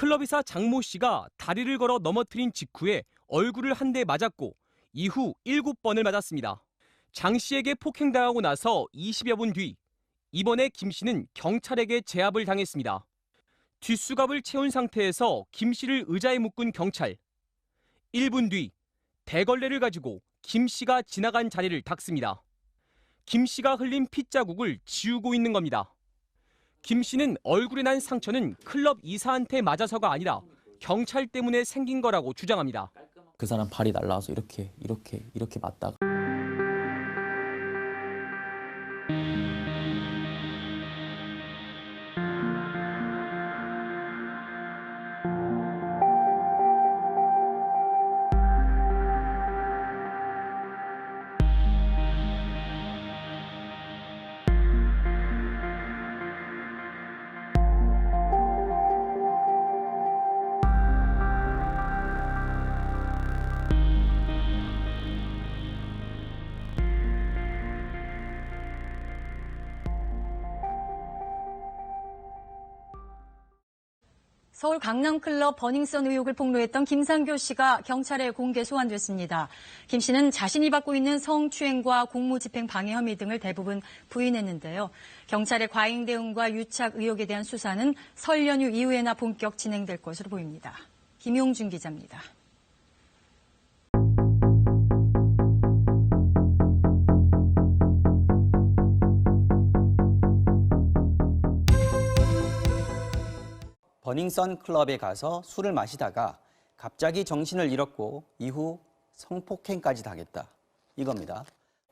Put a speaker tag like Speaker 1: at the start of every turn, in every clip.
Speaker 1: 클럽이사 장모 씨가 다리를 걸어 넘어뜨린 직후에 얼굴을 한 대 맞았고 이후 7번을 맞았습니다. 장 씨에게 폭행당하고 나서 20여 분 뒤 이번에 김 씨는 경찰에게 제압을 당했습니다. 뒷수갑을 채운 상태에서 김 씨를 의자에 묶은 경찰. 1분 뒤 대걸레를 가지고 김 씨가 지나간 자리를 닦습니다. 김 씨가 흘린 핏자국을 지우고 있는 겁니다. 김 씨는 얼굴에 난 상처는 클럽 이사한테 맞아서가 아니라 경찰 때문에 생긴 거라고 주장합니다.
Speaker 2: 그 사람 발이 날라와서 이렇게 맞다가
Speaker 3: 서울 강남클럽 버닝썬 의혹을 폭로했던 김상교 씨가 경찰에 공개 소환됐습니다. 김 씨는 자신이 받고 있는 성추행과 공무집행 방해 혐의 등을 대부분 부인했는데요. 경찰의 과잉 대응과 유착 의혹에 대한 수사는 설 연휴 이후에나 본격 진행될 것으로 보입니다. 김용준 기자입니다.
Speaker 4: 버닝썬 클럽에 가서 술을 마시다가 갑자기 정신을 잃었고 이후 성폭행까지 당했다. 이겁니다.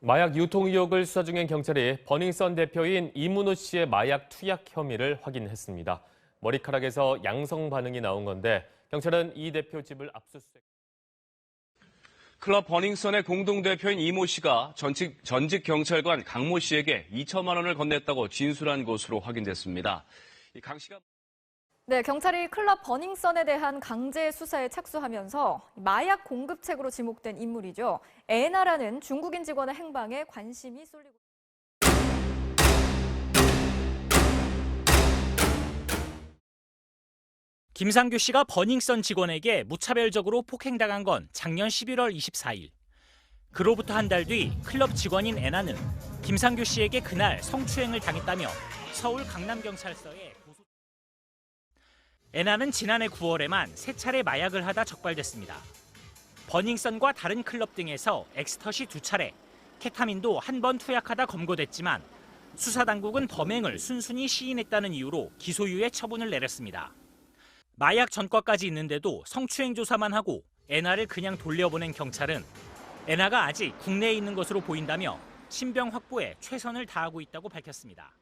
Speaker 5: 마약 유통 의혹을 수사 중인 경찰이 버닝썬 대표인 이문호 씨의 마약 투약 혐의를 확인했습니다. 머리카락에서 양성 반응이 나온 건데 경찰은 이 대표 집을 압수수색.
Speaker 6: 클럽 버닝썬의 공동대표인 이모 씨가 전직 경찰관 강모 씨에게 2천만 원을 건넸다고 진술한 것으로 확인됐습니다. 강 씨가
Speaker 7: 네, 경찰이 클럽 버닝썬에 대한 강제 수사에 착수하면서 마약 공급책으로 지목된 인물이죠. 애나라는 중국인 직원의 행방에 관심이 쏠리고
Speaker 8: 김상규 씨가 버닝썬 직원에게 무차별적으로 폭행당한 건 작년 11월 24일. 그로부터 한 달 뒤 클럽 직원인 애나는 김상규 씨에게 그날 성추행을 당했다며 서울 강남경찰서에 고소. 애나는 지난해 9월에만 3차례 마약을 하다 적발됐습니다. 버닝썬과 다른 클럽 등에서 엑스터시 2차례, 케타민도 1번 투약하다 검거됐지만 수사당국은 범행을 순순히 시인했다는 이유로 기소유예 처분을 내렸습니다. 마약 전과까지 있는데도 성추행 조사만 하고 애나를 그냥 돌려보낸 경찰은 애나가 아직 국내에 있는 것으로 보인다며 신병 확보에 최선을 다하고 있다고 밝혔습니다.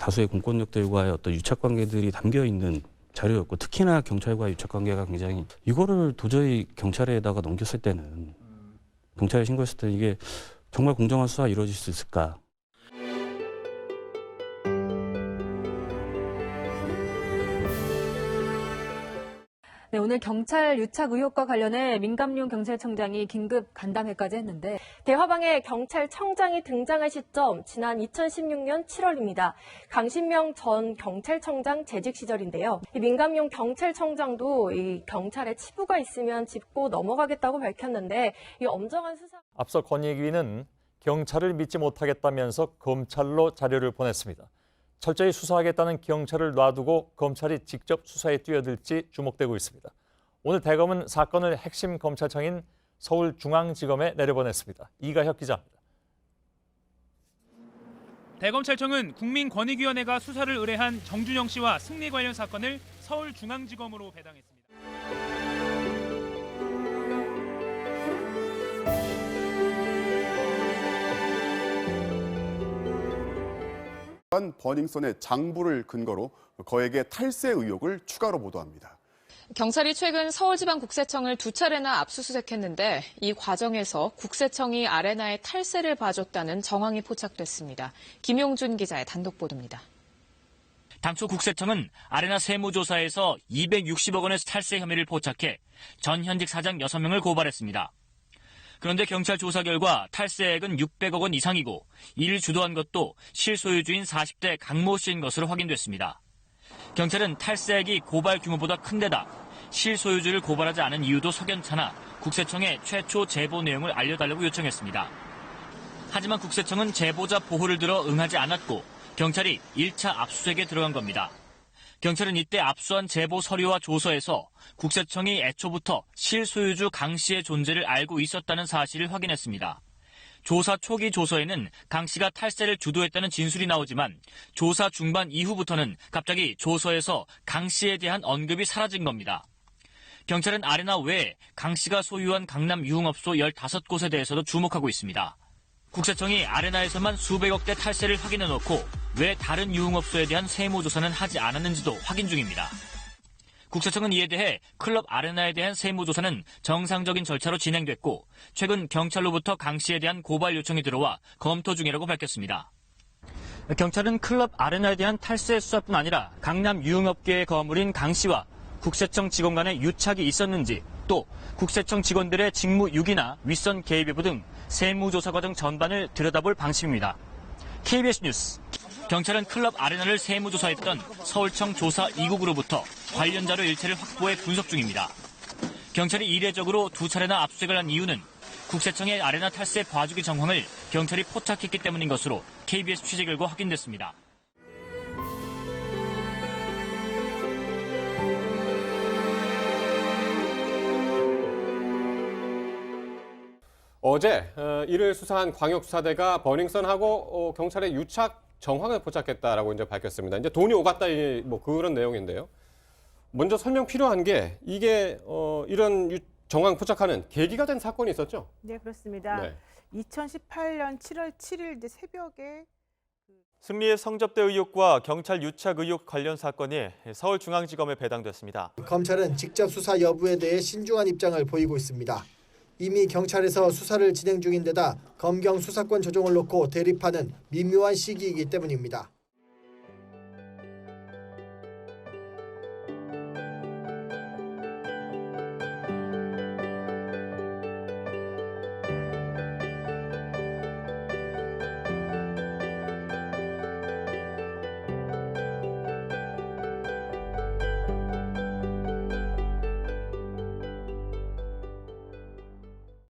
Speaker 9: 다수의 공권력들과의 어떤 유착 관계들이 담겨 있는 자료였고, 특히나 경찰과의 유착 관계가 굉장히, 이거를 도저히 경찰에다가 넘겼을 때는, 경찰에 신고했을 때는 이게 정말 공정한 수사가 이루어질 수 있을까?
Speaker 10: 네, 오늘 경찰 유착 의혹과 관련해 민감용 경찰청장이 긴급 간담회까지 했는데,
Speaker 11: 대화방에 경찰청장이 등장할 시점 지난 2016년 7월입니다. 강신명 전 경찰청장 재직 시절인데요. 이 민감용 경찰청장도 이 경찰에 치부가 있으면 짚고 넘어가겠다고 밝혔는데, 이 엄정한 수사.
Speaker 12: 앞서 권익위는 경찰을 믿지 못하겠다면서 검찰로 자료를 보냈습니다. 철저히 수사하겠다는 경찰을 놔두고 검찰이 직접 수사에 뛰어들지 주목되고 있습니다. 오늘 대검은 사건을 핵심 검찰청인 서울중앙지검에 내려보냈습니다. 이가혁 기자입니다.
Speaker 13: 대검찰청은 국민권익위원회가 수사를 의뢰한 정준영 씨와 승리 관련 사건을 서울중앙지검으로 배당했습니다.
Speaker 14: 버닝썬의 장부를 근거로 거액의 탈세 의혹을 추가로 보도합니다.
Speaker 15: 경찰이 최근 서울지방국세청을 2차례나 압수수색했는데 이 과정에서 국세청이 아레나의 탈세를 봐줬다는 정황이 포착됐습니다. 김용준 기자의 단독 보도입니다.
Speaker 16: 당초 국세청은 아레나 세무조사에서 260억 원의 탈세 혐의를 포착해 전 현직 사장 6명을 고발했습니다. 그런데 경찰 조사 결과 탈세액은 600억 원 이상이고 이를 주도한 것도 실소유주인 40대 강모 씨인 것으로 확인됐습니다. 경찰은 탈세액이 고발 규모보다 큰 데다 실소유주를 고발하지 않은 이유도 석연찮아 국세청에 최초 제보 내용을 알려달라고 요청했습니다. 하지만 국세청은 제보자 보호를 들어 응하지 않았고 경찰이 1차 압수수색에 들어간 겁니다. 경찰은 이때 압수한 제보 서류와 조서에서 국세청이 애초부터 실소유주 강 씨의 존재를 알고 있었다는 사실을 확인했습니다. 조사 초기 조서에는 강 씨가 탈세를 주도했다는 진술이 나오지만 조사 중반 이후부터는 갑자기 조서에서 강 씨에 대한 언급이 사라진 겁니다. 경찰은 아레나 외에 강 씨가 소유한 강남 유흥업소 15곳에 대해서도 주목하고 있습니다. 국세청이 아레나에서만 수백억대 탈세를 확인해놓고 왜 다른 유흥업소에 대한 세무조사는 하지 않았는지도 확인 중입니다. 국세청은 이에 대해 클럽 아레나에 대한 세무조사는 정상적인 절차로 진행됐고 최근 경찰로부터 강 씨에 대한 고발 요청이 들어와 검토 중이라고 밝혔습니다. 경찰은 클럽 아레나에 대한 탈세 수사뿐 아니라 강남 유흥업계의 거물인 강 씨와 국세청 직원 간의 유착이 있었는지 또 국세청 직원들의 직무 유기나 윗선 개입 여부 등 세무조사 과정 전반을 들여다볼 방침입니다. KBS 뉴스. 경찰은 클럽 아레나를 세무조사했던 서울청 조사 2국으로부터 관련 자료 일체를 확보해 분석 중입니다. 경찰이 이례적으로 2차례나 압수수색을 한 이유는 국세청의 아레나 탈세 봐주기 정황을 경찰이 포착했기 때문인 것으로 KBS 취재 결과 확인됐습니다.
Speaker 17: 어제 이를 수사한 광역수사대가 버닝썬하고 경찰의 유착 정황을 포착했다라고 이제 밝혔습니다. 이제 돈이 오갔다 뭐 그런 내용인데요. 먼저 설명 필요한 게 이게 이런 정황 포착하는 계기가 된 사건이 있었죠?
Speaker 18: 네, 그렇습니다.
Speaker 17: 네.
Speaker 18: 2018년 7월 7일 이제 새벽에
Speaker 19: 승리의 성접대 의혹과 경찰 유착 의혹 관련 사건이 서울중앙지검에 배당됐습니다.
Speaker 20: 검찰은 직접 수사 여부에 대해 신중한 입장을 보이고 있습니다. 이미 경찰에서 수사를 진행 중인 데다 검경 수사권 조정을 놓고 대립하는 미묘한 시기이기 때문입니다.